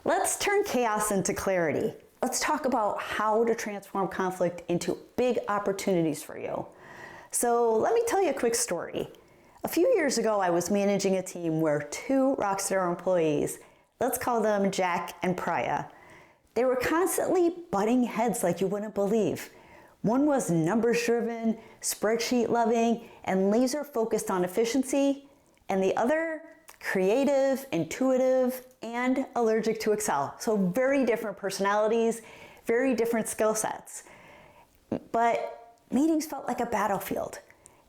Let's turn chaos into clarity. Let's talk about how to transform conflict into big opportunities for you. So let me tell you a quick story. A few years ago, I was managing a team where two rockstar employees, let's call them Jack and Priya, they were constantly butting heads like you wouldn't believe. One was numbers driven, spreadsheet loving, and laser focused on efficiency, and the other creative, intuitive, and allergic to Excel. So very different personalities, very different skill sets. But meetings felt like a battlefield,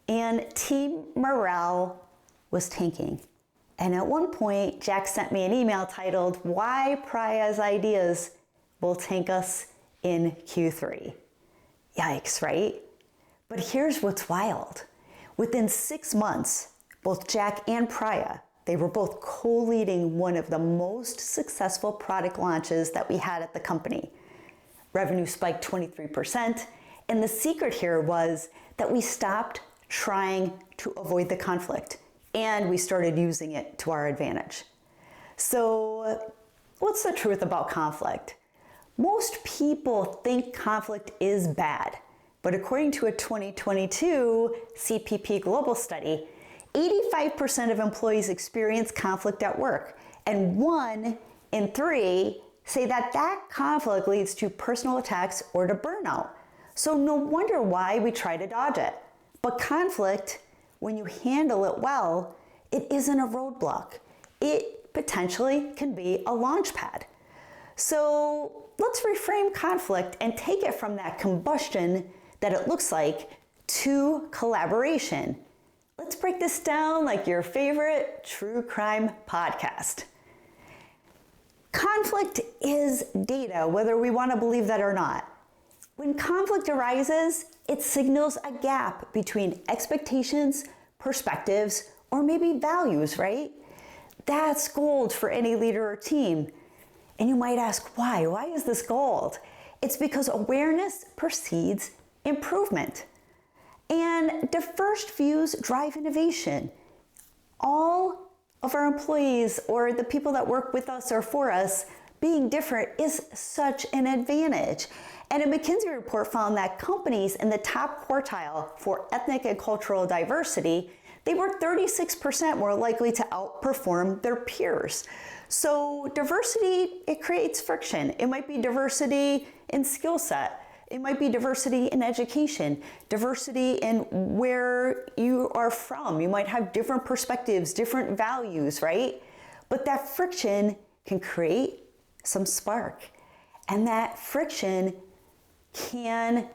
and team morale was tanking. And at one point, Jack sent me an email titled, "Why Priya's Ideas Will Tank Us in Q3." Yikes, right? But here's what's wild. Within 6 months, both Jack and Priya, they were both co-leading one of the most successful product launches that we had at the company. Revenue spiked 23%, and the secret here was that we stopped trying to avoid the conflict, and we started using it to our advantage. So, what's the truth about conflict? Most people think conflict is bad, but according to a 2022 CPP Global study, 85% of employees experience conflict at work, and 1 in 3 say that conflict leads to personal attacks or to burnout. So no wonder why we try to dodge it. But conflict, when you handle it well, it isn't a roadblock. It potentially can be a launch pad. So let's reframe conflict and take it from that combustion that it looks like to collaboration. Let's break this down like your favorite true crime podcast. Conflict is data, whether we want to believe that or not. When conflict arises, it signals a gap between expectations, perspectives, or maybe values, right? That's gold for any leader or team. And you might ask, why? Why is this gold? It's because awareness precedes improvement. And diverse views drive innovation. All of our employees or the people that work with us or for us being different is such an advantage. And a McKinsey report found that companies in the top quartile for ethnic and cultural diversity, they were 36% more likely to outperform their peers. So diversity, it creates friction. It might be diversity in skill set. It might be diversity in education, diversity in where you are from. You might have different perspectives, different values, right? But that friction can create some spark. And that friction can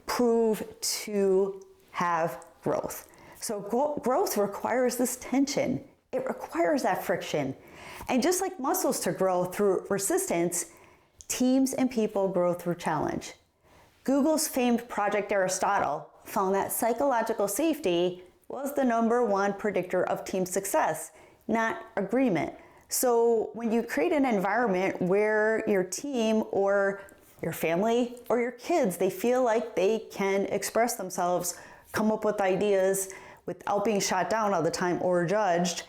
prove to have growth. So growth requires this tension. It requires that friction. And just like muscles to grow through resistance, teams and people grow through challenge. Google's famed Project Aristotle found that psychological safety was the #1 predictor of team success, not agreement. So when you create an environment where your team or your family or your kids, they feel like they can express themselves, come up with ideas without being shot down all the time or judged,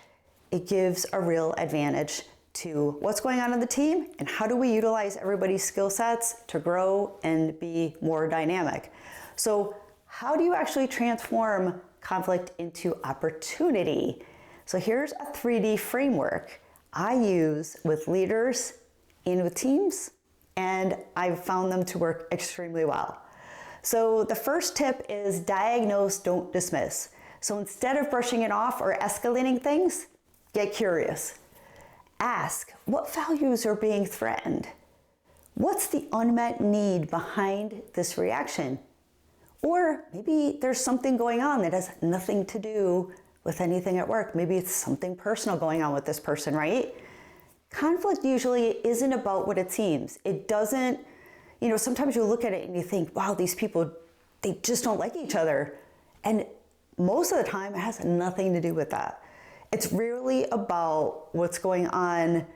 it gives a real advantage to what's going on in the team and how do we utilize everybody's skill sets to grow and be more dynamic. So how do you actually transform conflict into opportunity? So here's a 3D framework I use with leaders and with teams, and I've found them to work extremely well. So the first tip is diagnose, don't dismiss. So instead of brushing it off or escalating things, get curious. Ask, what values are being threatened? What's the unmet need behind this reaction? Or maybe there's something going on that has nothing to do with anything at work. Maybe it's something personal going on with this person, right? Conflict usually isn't about what it seems. It doesn't, sometimes you look at it and you think, wow, these people, they just don't like each other. And most of the time it has nothing to do with that. It's really about what's going on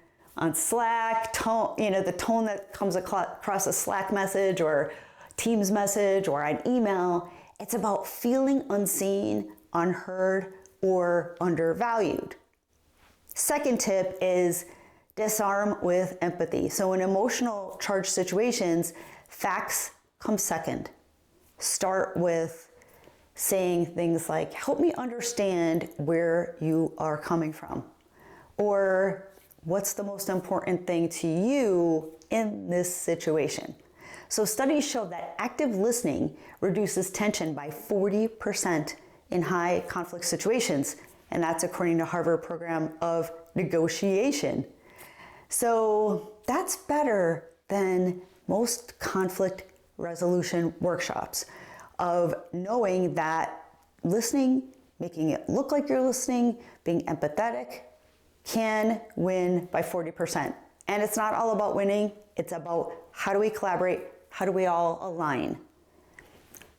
Slack, tone, the tone that comes across a Slack message or Teams message or an email. It's about feeling unseen, unheard, or undervalued. Second tip is Disarm with empathy. So in emotional charged situations, facts come second. Start with saying things like, help me understand where you are coming from. Or what's the most important thing to you in this situation? So studies show that active listening reduces tension by 40% in high conflict situations. And that's according to Harvard Program of Negotiation. So that's better than most conflict resolution workshops of knowing that listening, making it look like you're listening, being empathetic can win by 40%. And it's not all about winning, it's about how do we collaborate, how do we all align.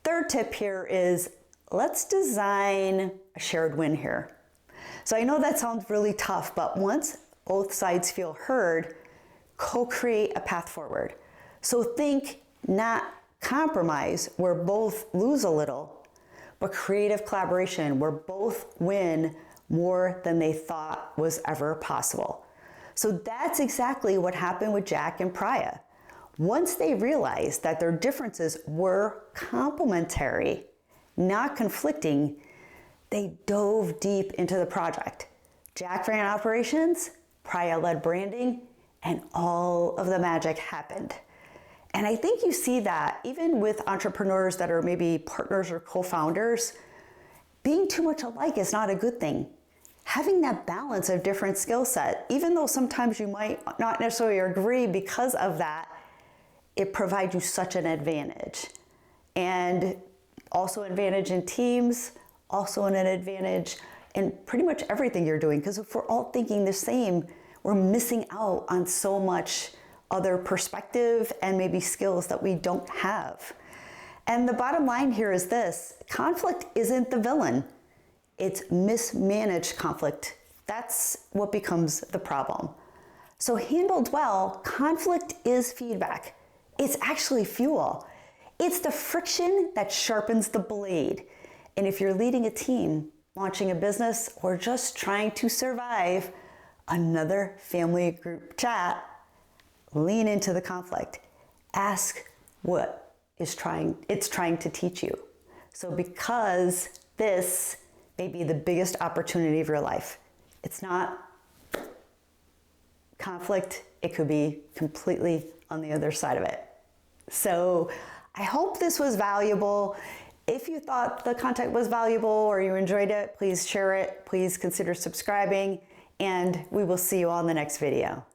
Third tip here is let's design a shared win here. So I know that sounds really tough, but once both sides feel heard, co-create a path forward. So think not compromise where both lose a little, but creative collaboration where both win more than they thought was ever possible. So that's exactly what happened with Jack and Priya. Once they realized that their differences were complementary, not conflicting, they dove deep into the project. Jack ran operations, Priya led branding, and all of the magic happened. And I think you see that even with entrepreneurs that are maybe partners or co-founders, being too much alike is not a good thing. Having that balance of different skill set, even though sometimes you might not necessarily agree because of that, it provides you such an advantage. And also advantage in teams, also an advantage in pretty much everything you're doing. Because if we're all thinking the same, we're missing out on so much other perspective and maybe skills that we don't have. And the bottom line here is this: conflict isn't the villain. It's mismanaged conflict. That's what becomes the problem. So handled well, conflict is feedback. It's actually fuel. It's the friction that sharpens the blade. And if you're leading a team, launching a business, or just trying to survive another family group chat, lean into the conflict. Ask what it's trying to teach you. So because this may be the biggest opportunity of your life. It's not conflict, it could be completely on the other side of it. So I hope this was valuable. If you thought the content was valuable or you enjoyed it, please share it. Please consider subscribing, and we will see you on the next video.